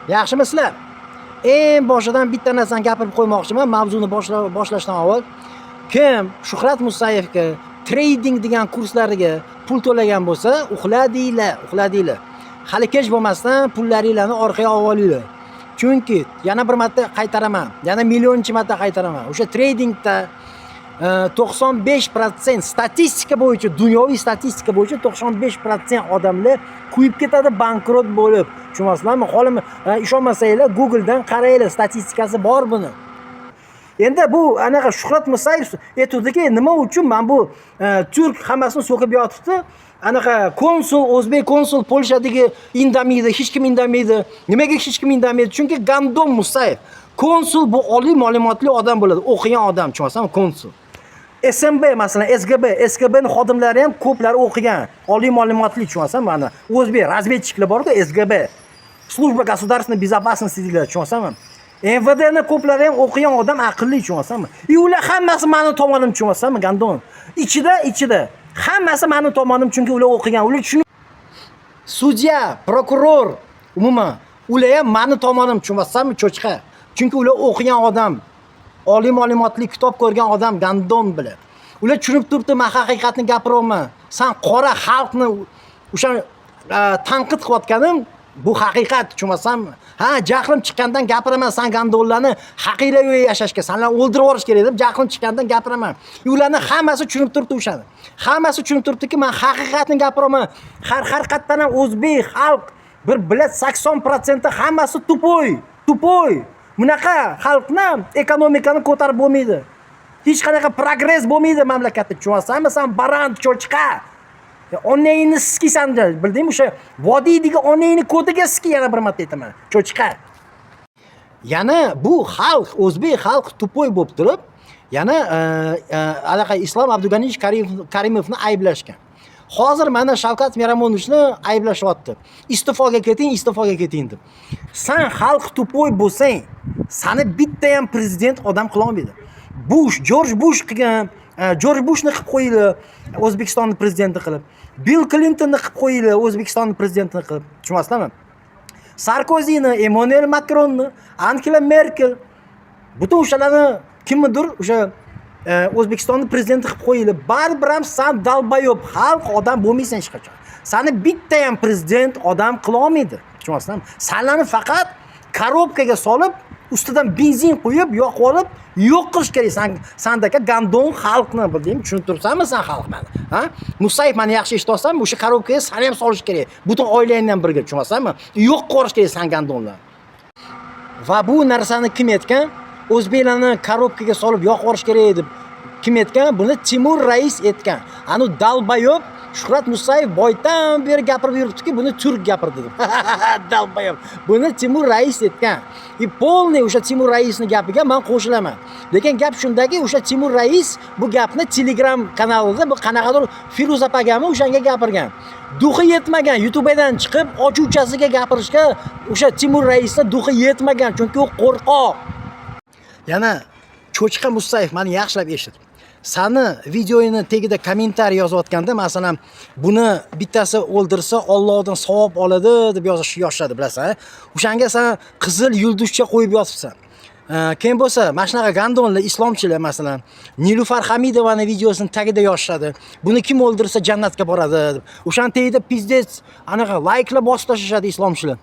Yaxshimisizlar? Eng boshidan bitta narsani gapirib qo'ymoqchiman, mavzuni boshlashdan avval. Kim Shuhrat Musayevga trading degan kurslariga pul to'lagan bo'lsa, uxladinglar. Hali kech bo'lmasdan pullaringlarni orqaga olib olinglar. Chunki yana bir marta qaytaraman, yana millionchi marta qaytaraman. O'sha tradingda 95% statistika bo'yicha, dunyoviy statistika bo'yicha 95% odamlar kuyib ketadi bankrot bo'lib. Tushunasizlarmi? Xolim ishonmasanglar Googledan qaranglar, statistikasi bor buni. Endi bu anaqa Shuhrat Musayev aytdiki, nima uchun men bu turk hammasini so'kib yotibdi? Anaqa konsul, o'zbek konsul Polshadagi indamaydi, hech kim indamaydi. Nimaga hech kim indamaydi? Chunki Gandon Musayev konsul bu oliy ma'lumotli odam bo'ladi, o'qigan odam, tushunasizmi? Konsul. SMB masalan, SGBning xodimlari ham ko'plari o'qigan, oliy ma'lumotli, tushunasizmi? Mana o'zbek razvedchiklar bor-ku, SGB. Служба государственной безопасности deyiladi, tushunasizmi? MVDni ko'plari ham o'qigan odam, aqlli, tushunasizmi? Ular hammasi meni tomonim, tushunasizmi? Gandon. Ichida hammasi meni tomonim, chunki ular o'qigan. Ular tushunib sudya, prokuror, umuman ular ham meni tomonim, tushunasizmi? Cho'chqa. Chunki ular o'qigan odam, oliy ma'lumotli, kitob ko'rgan odam Gandon bilan. Ular tushunib turibdi, men haqiqatni gapiryapman. Sen qora xalqni o'sha tanqid qilayotganim bu haqiqat, tushunasizmi? Ha, jahlim chiqqandan gapiraman, sen Gandonlarni haqiylarga yashashga, senlar o'ldirib yuborish kerak deb jahlim chiqqandan gapiraman. Ularni hammasi tushunib turibdi o'shani. Hammasi tushunib turibdiki, men haqiqatni gapiryapman. Har qatdan ham o'zbek xalq bir bilat 80% hammasi tupoy. Bunaqa xalqni ekonomikani ko'tarib bo'lmaydi. Hech qanaqa progress bo'lmaydi mamlakatda, tushunasizmi? Sen barand cho'chqa. Onangni skisan, bildingmi? O'sha vodiydagi onangni ko'tiga ski, yana bir marta aytaman. Cho'chqa. Yana bu xalq, o'zbek xalq tupoy bo'lib turib, yana anaqa Islom Abduganiyevich Karimovni ayblashgan. Hozir mana Shavkat Miramonovichni ayblashyapti. Istifoga keting deb. Sen xalq tupoy bo'lsang, seni bitta ham prezident odam qila olmaydi. George Bushni qilib qo'ydi O'zbekistonning prezidenti qilib. Bill Clintonni qilib qo'ydi O'zbekistonning prezidentini qilib. Tushunasizlarmi? Sarkozini, Emmanuel Macronni, Angela Merkel butun o'shalarni kimnidir o'sha O'zbekistonning prezidenti qilib qo'ydi. Baribir ham sen dalbayob xalq odam bo'lmaysan hech qachon. Seni bitta ham prezident odam qila olmaydi. Tushunasizlarmi? Senlarni faqat korobkaga solib, ustidan benzin qo'yib, yoqib olib, yo'q qilish kerak. Sandaka Gandon xalqni, bildingmi? Tushunib turibsanmi sen xalqni? Ha? Musayev meni yaxshi eshityapsanmi? O'sha korobkaga seni ham solish kerak. Butun oilangdan birga, tushunasizmi? Yo'q qilish kerak sen Gandonlar. Va bu narsani kim aytgan? O'zbeklarni korobkaga solib yoqib olish kerak deb kim aytgan? Buni Timur Rais aytgan. Anu dalbayob Shuhrat Musayev boydan beri gapirib yuribdiki, buni turk gapirdi deb. Dalbayob. Buni Timur Rais aytgan. Polniy o'sha Timur Raisning gapiga men qo'shilaman. Lekin gap shundaki, o'sha Timur Rais bu gapni Telegram kanalida bu qanaqadir Firuza opagami o'shanga gapirgan. Duxi yetmagan, YouTubedan chiqib ochuvchasiga gapirishga o'sha Timur Raisning duxi yetmagan, chunki u qo'rqoq. Yana Cho'chqa Musayev meni yaxshilab eshit. Sani videoyini tagida kommentariy yozayotganda, masalan, buni bittasi o'ldirsa Allohdan savob oladi deb yozishadi, bilasan? O'shanga sen qizil yulduzcha qo'yib yozibsan. Keyin bo'lsa, mana shunaqa Gandonlar, islomchilar masalan, Nilufar Hamidovaning videosini tagida yozishadi. Buni kim o'ldirsa jannatga boradi deb. O'shan tagida pizdes anaqa layklar bosib tashlashadi islomchilar.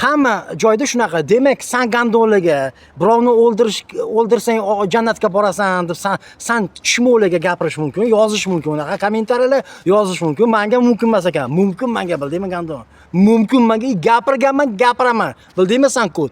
Hamma joyda shunaqa. Demak, sen Gandonlarga birovni o'ldirsang jannatga borasan deb sen tushmoqlarga gapirish mumkin, yozish mumkin. Unaqa kommentariyalar yozish mumkin. Menga mumkin emas ekan. Mumkin menga, bildingmi Gandon? Mumkin menga, gapirganman, gapiraman. Bildingmi sen kod?